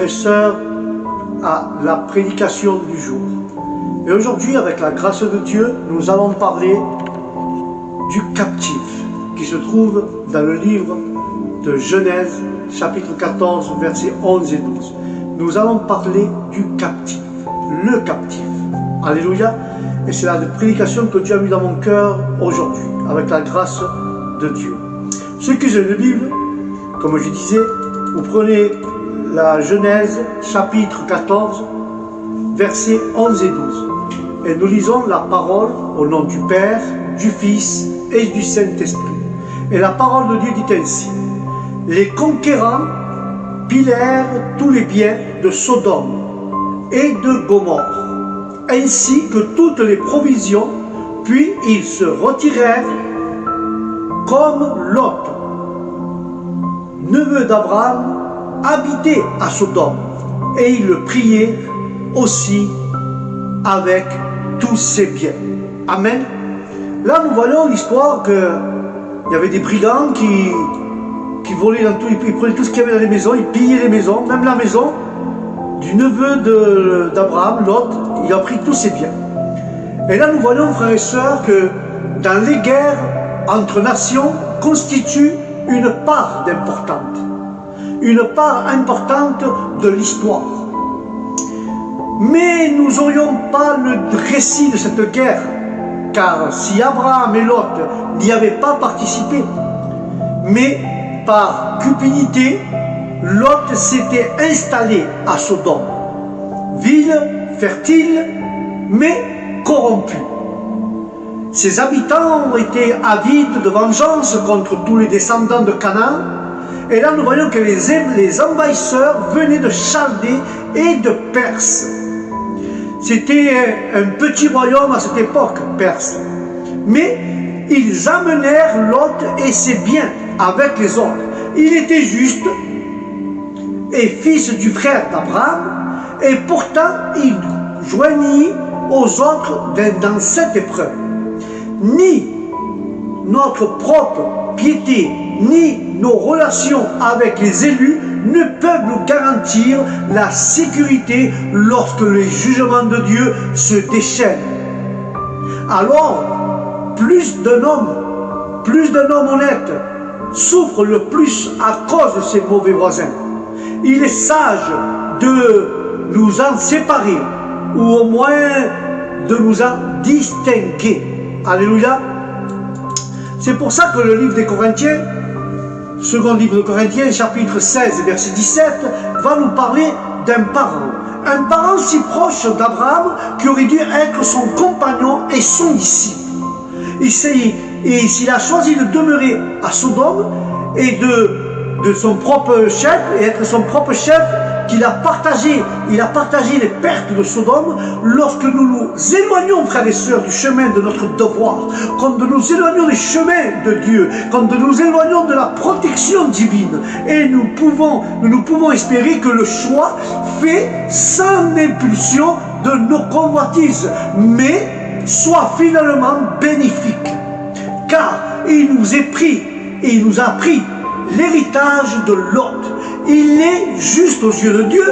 frères et sœurs, à la prédication du jour. Et aujourd'hui, avec la grâce de Dieu, nous allons parler du captif, qui se trouve dans le livre de Genèse, chapitre 14, versets 11 et 12. Nous allons parler du captif, le captif. Alléluia. Et c'est la prédication que Dieu a mis dans mon cœur aujourd'hui, avec la grâce de Dieu. Ceux qui ont une Bible, comme je disais, vous prenez la Genèse, chapitre 14, versets 11 et 12. Et nous lisons la parole au nom du Père, du Fils et du Saint-Esprit. Et la parole de Dieu dit ainsi: les conquérants pillèrent tous les biens de Sodome et de Gomorrhe, ainsi que toutes les provisions, puis ils se retirèrent comme Lot, neveu d'Abraham, habitait à Sodome, et ils le prièrent aussi avec tous ses biens. Amen. Là, nous voyons l'histoire qu'il y avait des brigands qui volaient dans tout, ils prenaient tout ce qu'il y avait dans les maisons, ils pillaient les maisons, même la maison du neveu d'Abraham, Lot, il a pris tous ses biens. Et là, nous voyons, frères et sœurs, que dans les guerres entre nations constitue une part importante de l'histoire. Mais nous n'aurions pas le récit de cette guerre, car si Abraham et Lot n'y avaient pas participé, mais par cupidité, Lot s'était installé à Sodome, ville fertile mais corrompue. Ses habitants ont été avides de vengeance contre tous les descendants de Canaan. Et là, nous voyons que les envahisseurs venaient de Chaldée et de Perse. C'était un petit royaume à cette époque, Perse. Mais ils amenèrent Lot et ses biens avec les autres. Il était juste et fils du frère d'Abraham, et pourtant il joignit aux autres dans cette épreuve. Ni notre propre piété, ni nos relations avec les élus ne peuvent nous garantir la sécurité lorsque les jugements de Dieu se déchaînent. Alors, plus d'un homme honnête souffre le plus à cause de ses mauvais voisins. Il est sage de nous en séparer, ou au moins de nous en distinguer. Alléluia. C'est pour ça que le livre des Corinthiens, second livre de Corinthiens, chapitre 16, verset 17, va nous parler d'un parent. Un parent si proche d'Abraham qui aurait dû être son compagnon et son disciple. Et s'il a choisi de demeurer à Sodome et de son propre chef, et être son propre chef, il a partagé les pertes de Sodome. Lorsque nous nous éloignons, frères et sœurs, du chemin de notre devoir, quand nous nous éloignons du chemin de Dieu, quand nous nous éloignons de la protection divine, et nous pouvons espérer que le choix fait sans impulsion de nos convoitises, mais soit finalement bénéfique, car il nous a pris l'héritage de Lot. Il est juste aux yeux de Dieu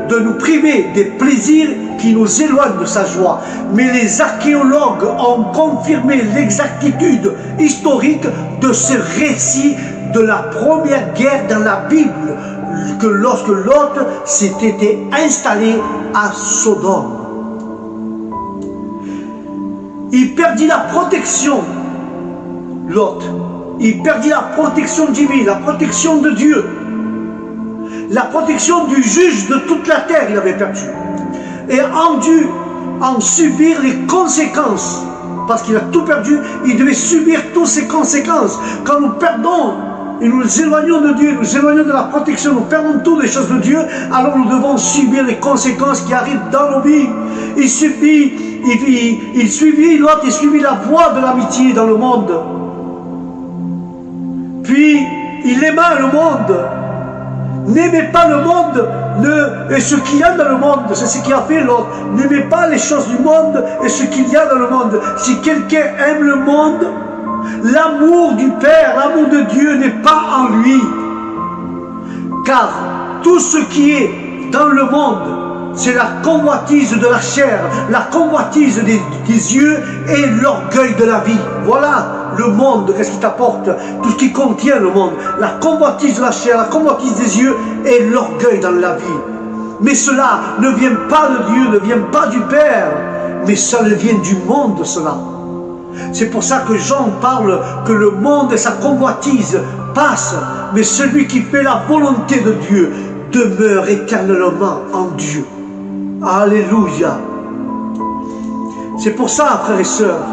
de nous priver des plaisirs qui nous éloignent de sa joie. Mais les archéologues ont confirmé l'exactitude historique de ce récit de la première guerre dans la Bible, que lorsque Lot s'était installé à Sodome. Il perdit la protection, Lot. Il perdit la protection divine, la protection de Dieu. La protection du juge de toute la terre, il avait perdu. Et a dû en subir les conséquences. Parce qu'il a tout perdu, il devait subir toutes ces conséquences. Quand nous perdons et nous nous éloignons de Dieu, nous éloignons de la protection, nous perdons toutes les choses de Dieu, alors nous devons subir les conséquences qui arrivent dans nos vies. Il suivit l'autre, il suivit la voie de l'amitié dans le monde. Puis, il aima le monde. N'aimez pas le monde et ce qu'il y a dans le monde. C'est ce qui a fait l'autre. N'aimez pas les choses du monde et ce qu'il y a dans le monde. Si quelqu'un aime le monde, l'amour du Père, l'amour de Dieu n'est pas en lui. Car tout ce qui est dans le monde, c'est la convoitise de la chair, la convoitise des yeux et l'orgueil de la vie. Voilà le monde, qu'est-ce qu'il t'apporte? Tout ce qui contient le monde. La convoitise de la chair, la convoitise des yeux et l'orgueil dans la vie. Mais cela ne vient pas de Dieu, ne vient pas du Père, mais ça vient du monde, cela. C'est pour ça que Jean parle que le monde et sa convoitise passent, mais celui qui fait la volonté de Dieu demeure éternellement en Dieu. Alléluia. C'est pour ça, frères et sœurs,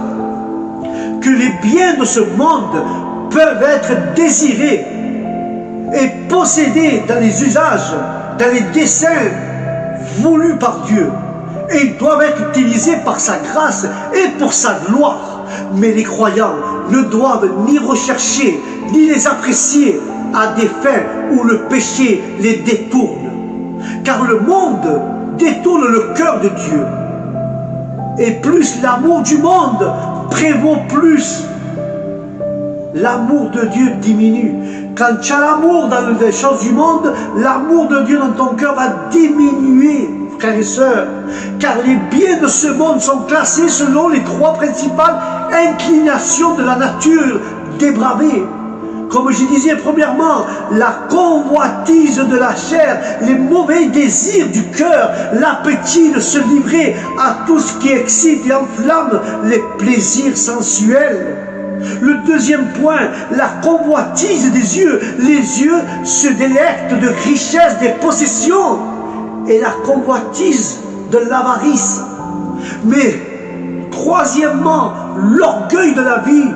que les biens de ce monde peuvent être désirés et possédés dans les usages, dans les desseins voulus par Dieu. Et ils doivent être utilisés par sa grâce et pour sa gloire. Mais les croyants ne doivent ni rechercher, ni les apprécier à des fins où le péché les détourne. Car le monde détourne le cœur de Dieu. Et plus l'amour du monde prévaut, plus l'amour de Dieu diminue. Quand tu as l'amour dans les choses du monde, l'amour de Dieu dans ton cœur va diminuer, frères et sœurs. Car les biens de ce monde sont classés selon les trois principales inclinations de la nature dépravée. Comme je disais, premièrement, la convoitise de la chair, les mauvais désirs du cœur, l'appétit de se livrer à tout ce qui excite et enflamme les plaisirs sensuels. Le deuxième point, la convoitise des yeux. Les yeux se délectent de richesses des possessions et la convoitise de l'avarice. Mais troisièmement, l'orgueil de la vie.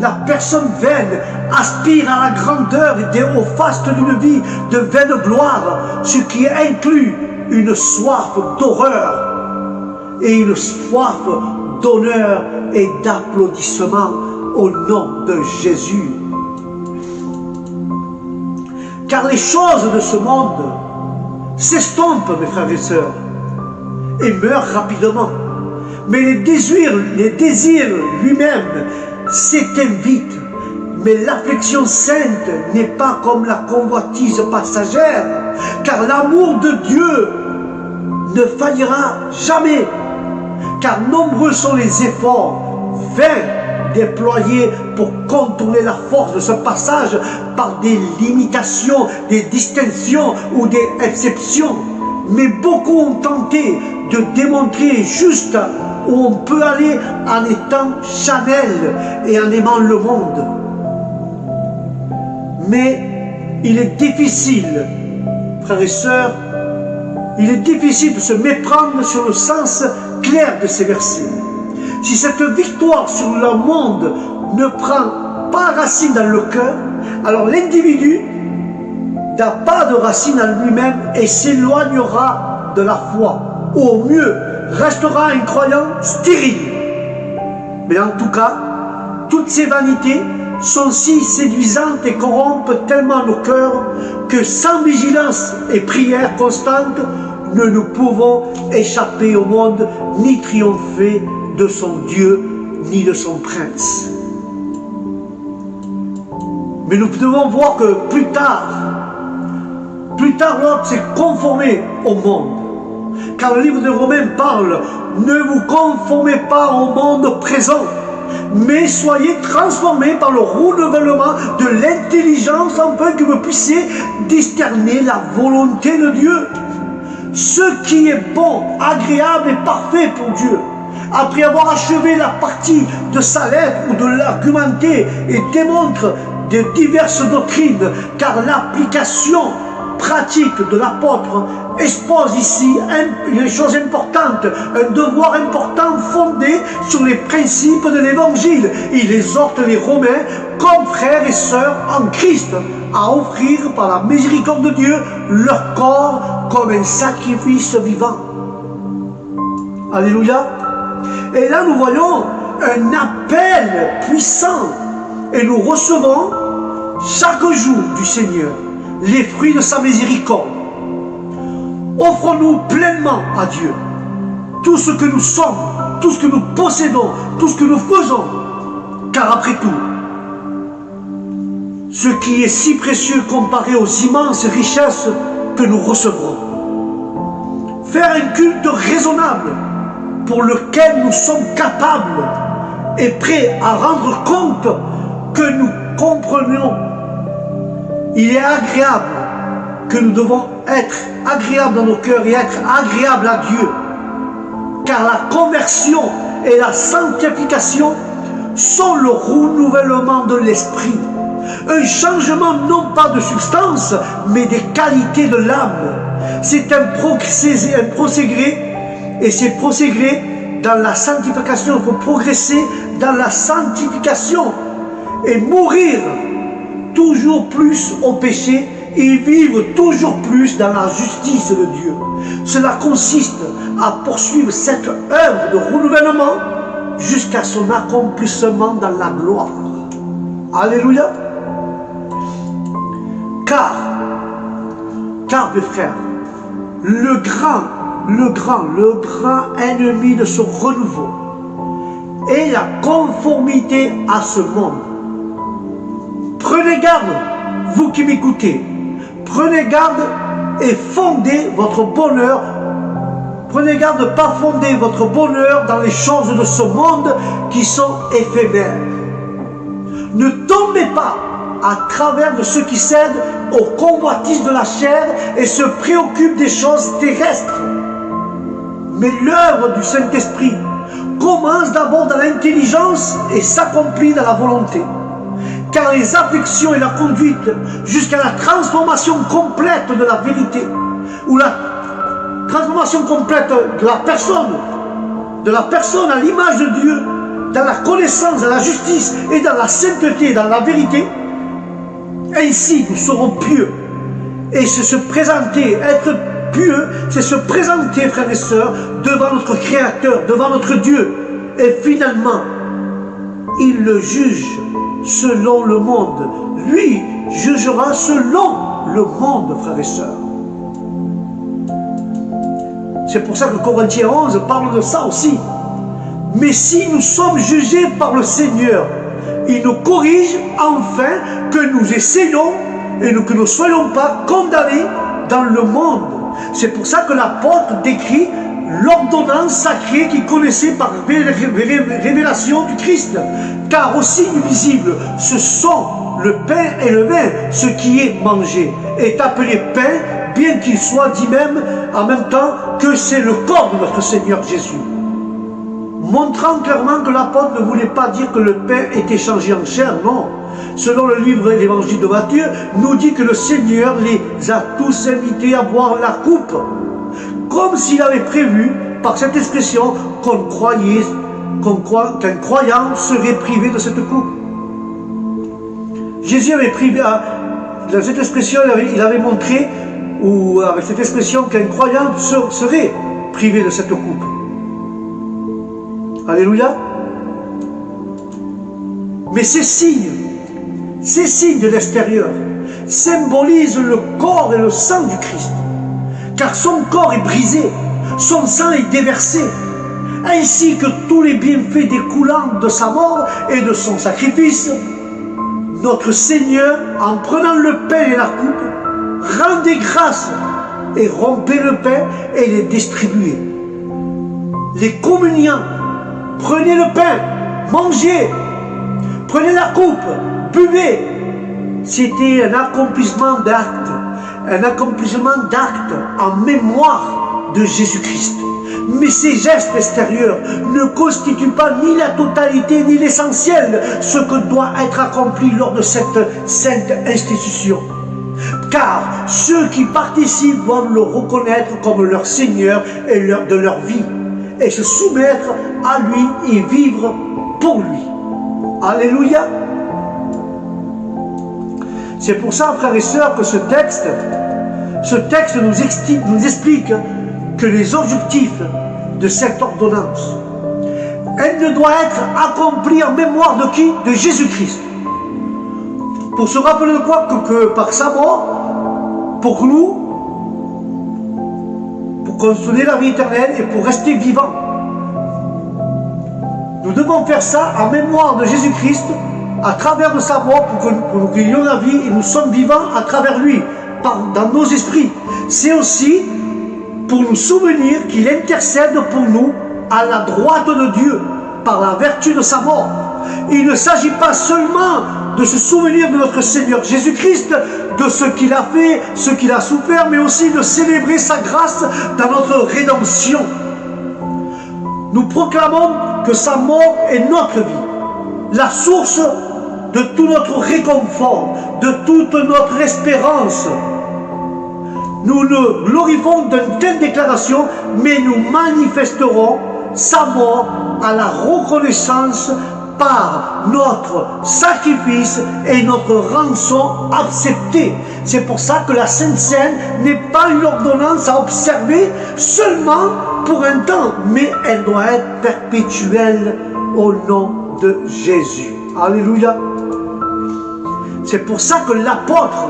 La personne vaine aspire à la grandeur et au faste d'une vie de vaine gloire, ce qui inclut une soif d'horreur et une soif d'honneur et d'applaudissement au nom de Jésus. Car les choses de ce monde s'estompent, mes frères et sœurs, et meurent rapidement. Mais les désirs lui-même s'éteignent vite. Mais l'affection sainte n'est pas comme la convoitise passagère, car l'amour de Dieu ne faillira jamais. Car nombreux sont les efforts vains déployés pour contourner la force de ce passage par des limitations, des distinctions ou des exceptions. Mais beaucoup ont tenté de démontrer juste où on peut aller en étant charnel et en aimant le monde. Mais il est difficile, frères et sœurs, il est difficile de se méprendre sur le sens clair de ces versets. Si cette victoire sur le monde ne prend pas racine dans le cœur, alors l'individu n'a pas de racine en lui-même et s'éloignera de la foi. Ou au mieux, restera un croyant stérile. Mais en tout cas, toutes ces vanités sont si séduisantes et corrompent tellement nos cœurs que sans vigilance et prière constante, nous pouvons échapper au monde ni triompher de son Dieu ni de son prince. Mais nous devons voir que plus tard l'homme s'est conformé au monde. Car le livre de Romains parle, ne vous conformez pas au monde présent, mais soyez transformés par le renouvellement de l'intelligence afin que vous puissiez discerner la volonté de Dieu. Ce qui est bon, agréable et parfait pour Dieu. Après avoir achevé la partie de sa lettre ou de l'argumenter et démontre de diverses doctrines, car l'application pratique de l'apôtre expose ici une chose importante, un devoir important fondé sur les principes de l'évangile. Il exhorte les Romains, comme frères et sœurs en Christ, à offrir par la miséricorde de Dieu leur corps comme un sacrifice vivant. Alléluia. Et là nous voyons un appel puissant et nous recevons chaque jour du Seigneur les fruits de sa miséricorde. Offrons-nous pleinement à Dieu tout ce que nous sommes, tout ce que nous possédons, tout ce que nous faisons, car après tout, ce qui est si précieux comparé aux immenses richesses que nous recevrons. faire un culte raisonnable pour lequel nous sommes capables et prêts à rendre compte que nous comprenons. Il est agréable que nous devons être agréables dans nos cœurs et être agréables à Dieu. Car la conversion et la sanctification sont le renouvellement de l'esprit. Un changement non pas de substance, mais des qualités de l'âme. C'est un procédé, et c'est procédé dans la sanctification. Il faut progresser dans la sanctification et mourir toujours plus au péché et vivre toujours plus dans la justice de Dieu. Cela consiste à poursuivre cette œuvre de renouvellement jusqu'à son accomplissement dans la gloire. Alléluia. Car mes frères, le grand ennemi de ce renouveau est la conformité à ce monde. Prenez garde, vous qui m'écoutez, prenez garde et fondez votre bonheur. Prenez garde de ne pas fonder votre bonheur dans les choses de ce monde qui sont éphémères. Ne tombez pas à travers de ceux qui cèdent aux convoitises de la chair et se préoccupent des choses terrestres. Mais l'œuvre du Saint-Esprit commence d'abord dans l'intelligence et s'accomplit dans la volonté. Car les affections et la conduite jusqu'à la transformation complète de la vérité, ou la transformation complète de la personne à l'image de Dieu, dans la connaissance, dans la justice et dans la sainteté, dans la vérité, ainsi nous serons pieux. Et c'est se présenter, être pieux, c'est se présenter, frères et sœurs, devant notre Créateur, devant notre Dieu. Et finalement, il le juge selon le monde. Lui jugera selon le monde, frères et sœurs. C'est pour ça que Corinthiens 11 parle de ça aussi. Mais si nous sommes jugés par le Seigneur, il nous corrige afin que nous essayons et que nous ne soyons pas condamnés dans le monde. C'est pour ça que l'apôtre décrit l'ordonnance sacrée qu'il connaissait par révélation du Christ. Car aussi visible, ce sont le pain et le vin, ce qui est mangé, est appelé pain, bien qu'il soit dit même en même temps que c'est le corps de notre Seigneur Jésus. Montrant clairement que l'apôtre ne voulait pas dire que le pain était changé en chair, non. Selon le livre de l'évangile de Matthieu, nous dit que le Seigneur les a tous invités à boire la coupe, comme s'il avait prévu par cette expression qu'un croyant serait privé de cette coupe. Jésus avait privé, dans cette expression, il avait montré, ou avec cette expression, qu'un croyant serait privé de cette coupe. Alléluia. Mais ces signes de l'extérieur symbolisent le corps et le sang du Christ. Car son corps est brisé, son sang est déversé, ainsi que tous les bienfaits découlant de sa mort et de son sacrifice. Notre Seigneur, en prenant le pain et la coupe, rendait grâce et rompait le pain et les distribuait. Les communiants, prenez le pain, mangez, prenez la coupe, buvez. C'était un accomplissement d'actes en mémoire de Jésus-Christ. Mais ces gestes extérieurs ne constituent pas ni la totalité ni l'essentiel, ce que doit être accompli lors de cette sainte institution. Car ceux qui participent doivent le reconnaître comme leur Seigneur et de leur vie, et se soumettre à lui et vivre pour lui. Alléluia. C'est pour ça, frères et sœurs, que ce texte nous explique que les objectifs de cette ordonnance, elle ne doit être accomplie en mémoire de qui? De Jésus-Christ. Pour se rappeler de quoi? Que par sa mort, pour nous, pour consommer la vie éternelle et pour rester vivants. Nous devons faire ça en mémoire de Jésus-Christ, à travers de sa mort, pour que nous ayons la vie et nous sommes vivants à travers lui, dans nos esprits. C'est aussi pour nous souvenir qu'il intercède pour nous à la droite de Dieu par la vertu de sa mort. Il ne s'agit pas seulement de se souvenir de notre Seigneur Jésus-Christ, de ce qu'il a fait, ce qu'il a souffert, mais aussi de célébrer sa grâce dans notre rédemption. Nous proclamons que sa mort est notre vie, la source de tout notre réconfort, de toute notre espérance. Nous le glorifions d'une telle déclaration, mais nous manifesterons sa mort à la reconnaissance par notre sacrifice et notre rançon acceptée. C'est pour ça que la Sainte Seine n'est pas une ordonnance à observer seulement pour un temps, mais elle doit être perpétuelle au nom de Jésus. Alléluia. C'est pour ça que l'apôtre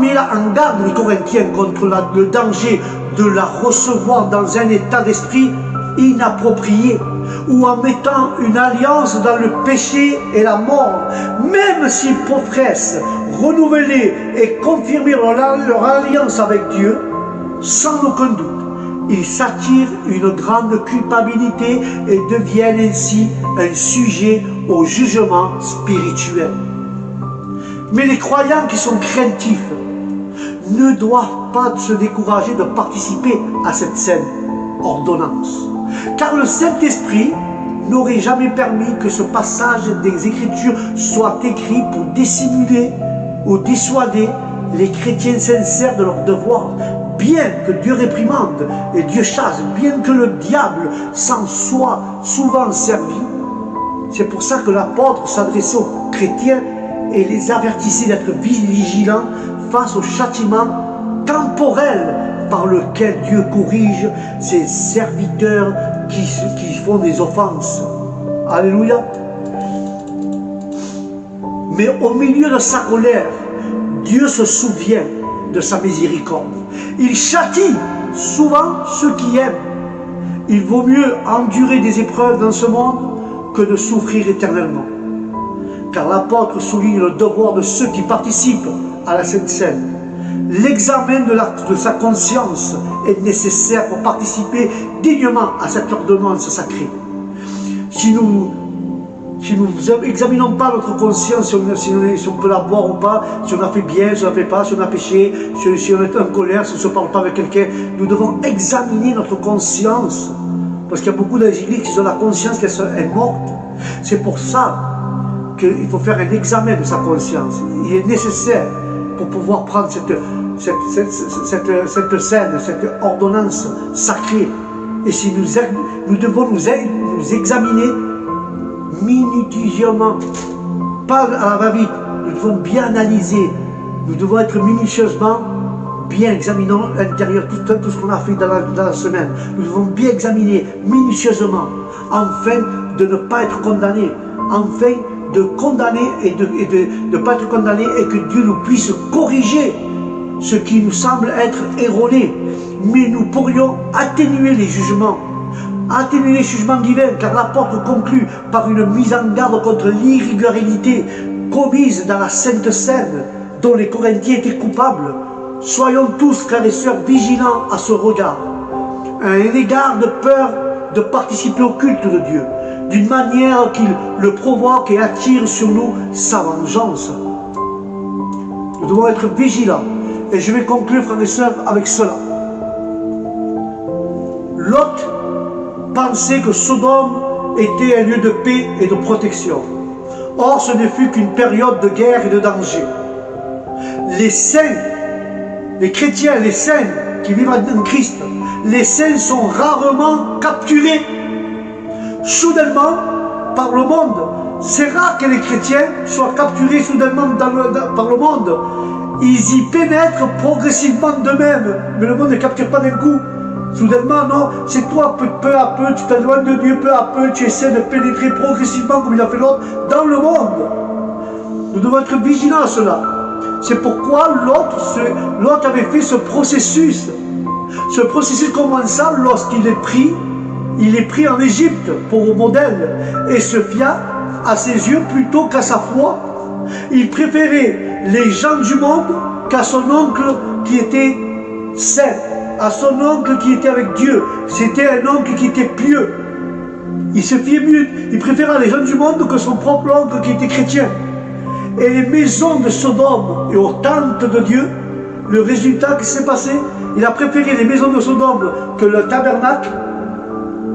met en garde les Corinthiens contre le danger de la recevoir dans un état d'esprit inapproprié, ou en mettant une alliance dans le péché et la mort, même s'ils professent renouveler et confirmer leur alliance avec Dieu, sans aucun doute, ils s'attirent une grande culpabilité et deviennent ainsi un sujet au jugement spirituel. Mais les croyants qui sont craintifs ne doivent pas se décourager de participer à cette sainte ordonnance. Car le Saint-Esprit n'aurait jamais permis que ce passage des Écritures soit écrit pour dissimuler ou dissuader les chrétiens sincères de leur devoir, bien que Dieu réprimande et Dieu chasse, bien que le diable s'en soit souvent servi. C'est pour ça que l'apôtre s'adressait aux chrétiens et les avertissait d'être vigilants face au châtiment temporel par lequel Dieu corrige ses serviteurs qui font des offenses. Alléluia. Mais au milieu de sa colère, Dieu se souvient de sa miséricorde. Il châtie souvent ceux qui aiment. Il vaut mieux endurer des épreuves dans ce monde que de souffrir éternellement. Car l'apôtre souligne le devoir de ceux qui participent à la Sainte Seine. L'examen de sa conscience est nécessaire pour participer dignement à cette ordonnance sacrée. Si nous n'examinons pas notre conscience, si on peut la boire ou pas, si on a fait bien, si on n'a fait pas, si on a péché, si on est en colère, si on ne se parle pas avec quelqu'un, nous devons examiner notre conscience. Parce qu'il y a beaucoup d'églises qui ont la conscience qu'elle est morte. C'est pour ça qu'il faut faire un examen de sa conscience. Il est nécessaire pour pouvoir prendre cette scène, cette ordonnance sacrée. Et si nous devons nous examiner minutieusement, pas à la va-vite, nous devons bien analyser, nous devons être minutieusement bien examinant l'intérieur, tout ce qu'on a fait dans la semaine. Nous devons bien examiner minutieusement, afin de ne pas être condamnés, afin de condamner et de ne pas être condamné et que Dieu nous puisse corriger ce qui nous semble être erroné. Mais nous pourrions atténuer les jugements divins, car l'apôtre conclut par une mise en garde contre l'irrégularité commise dans la Sainte Seine, dont les Corinthiens étaient coupables. Soyons tous, frères et sœurs, vigilants à ce regard, à un égard de peur de participer au culte de Dieu, d'une manière qu'il le provoque et attire sur nous sa vengeance. Nous devons être vigilants. Et je vais conclure, frères et sœurs, avec cela. Lot pensait que Sodome était un lieu de paix et de protection. Or, ce ne fut qu'une période de guerre et de danger. Les saints, les chrétiens, les saints qui vivent en Christ, les saints sont rarement capturés soudainement par le monde. C'est rare que les chrétiens soient capturés soudainement par le monde. Ils y pénètrent progressivement d'eux-mêmes, mais le monde ne capture pas d'un coup. Soudainement, non, c'est toi, peu à peu, tu t'éloignes de Dieu, peu à peu, tu essaies de pénétrer progressivement, comme il a fait l'autre, dans le monde. Nous devons être vigilants à cela. C'est pourquoi Lot avait fait ce processus. Ce processus commença lorsqu'il est pris en Égypte pour modèle et se fia à ses yeux plutôt qu'à sa foi. Il préférait les gens du monde qu'à son oncle qui était saint. à son oncle qui était avec Dieu. C'était un oncle qui était pieux. Il se fiait mieux, il préférait les gens du monde que son propre oncle qui était chrétien. Et les maisons de Sodome et aux tentes de Dieu, le résultat qui s'est passé, il a préféré les maisons de Sodome que le tabernacle,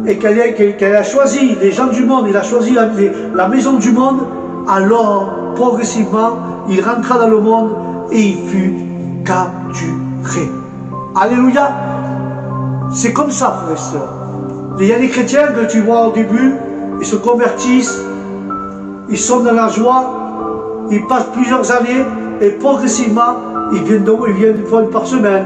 et qu'elle a choisi les gens du monde, il a choisi la maison du monde. Alors, progressivement, il rentra dans le monde et il fut capturé. Alléluia! C'est comme ça, frères et sœurs. Il y a des chrétiens que tu vois au début, ils se convertissent, ils sont dans la joie, ils passent plusieurs années et progressivement, ils viennent une fois par semaine,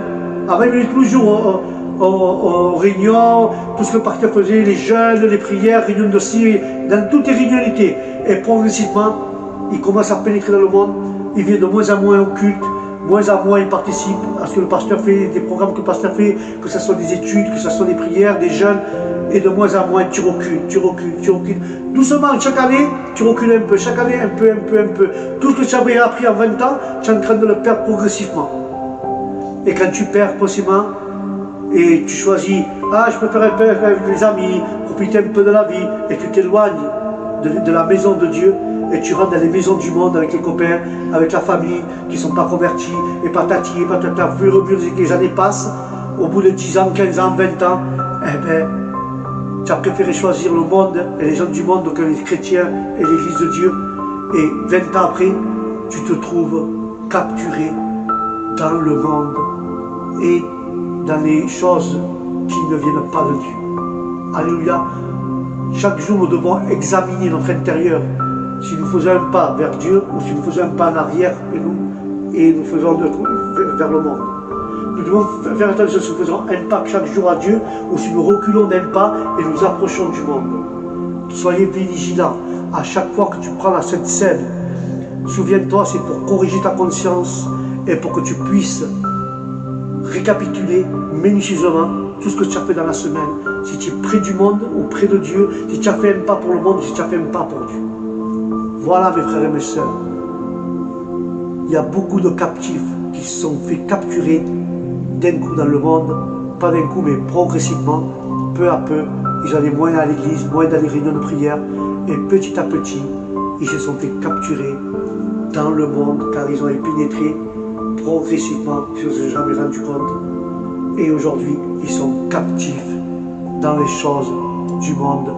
à 20 minutes tous les jours aux réunions, tout ce que le pasteur faisait, les jeûnes, les prières, réunions de cire, dans toutes les réunions. Et progressivement, ils commencent à pénétrer dans le monde, ils viennent de moins en moins au culte, moins en moins ils participent à ce que le pasteur fait, des programmes que le pasteur fait, que ce soit des études, que ce soit des prières, des jeûnes, et de moins en moins tu recules. Doucement, chaque année, tu recules un peu, chaque année un peu. Tout ce que tu avais appris en 20 ans, tu es en train de le perdre progressivement. Et quand tu perds possiblement, et tu choisis, je préfère un peu avec les amis, profiter un peu de la vie, et tu t'éloignes de la maison de Dieu, et tu rentres dans les maisons du monde avec les copains, avec la famille, qui ne sont pas convertis, et patati, et patata, au fur et à mesure que les années passent, au bout de 10 ans, 15 ans, 20 ans, tu as préféré choisir le monde et les gens du monde que les chrétiens et l'église de Dieu. Et 20 ans après, tu te trouves capturé dans le monde et dans les choses qui ne viennent pas de Dieu. Alléluia. Chaque jour, nous devons examiner notre intérieur. Si nous faisons un pas vers Dieu ou si nous faisons un pas en arrière et nous faisons vers le monde. Nous devons faire attention si nous faisons un pas chaque jour à Dieu ou si nous reculons d'un pas et nous approchons du monde. Soyez vigilants. À chaque fois que tu prends cette scène, souviens-toi, c'est pour corriger ta conscience et pour que tu puisses récapituler minutieusement tout ce que tu as fait dans la semaine. Si tu es près du monde ou près de Dieu, si tu as fait un pas pour le monde ou si tu as fait un pas pour Dieu. Voilà mes frères et mes sœurs. Il y a beaucoup de captifs qui se sont fait capturer d'un coup dans le monde, pas d'un coup mais progressivement, peu à peu, ils allaient moins à l'église, moins dans les réunions de prière, et petit à petit, ils se sont fait capturer dans le monde, car ils ont pénétré progressivement, ils ne se sont jamais rendu compte, et aujourd'hui, ils sont captifs dans les choses du monde.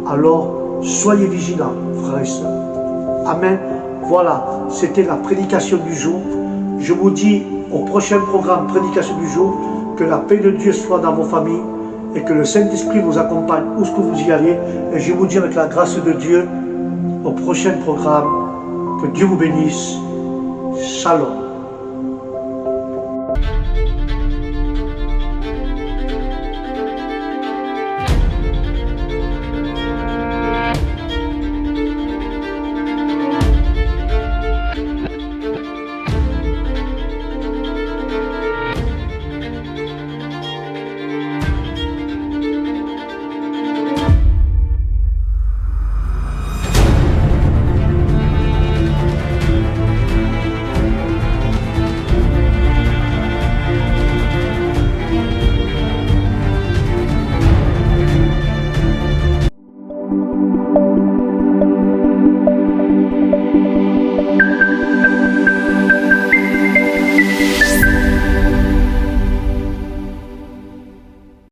Alors, soyez vigilants, frères et sœurs. Amen. Voilà, c'était la prédication du jour. Je vous dis au prochain programme prédication du jour, que la paix de Dieu soit dans vos familles et que le Saint-Esprit vous accompagne où ce que vous y allez. Et je vous dis avec la grâce de Dieu au prochain programme, que Dieu vous bénisse. Shalom.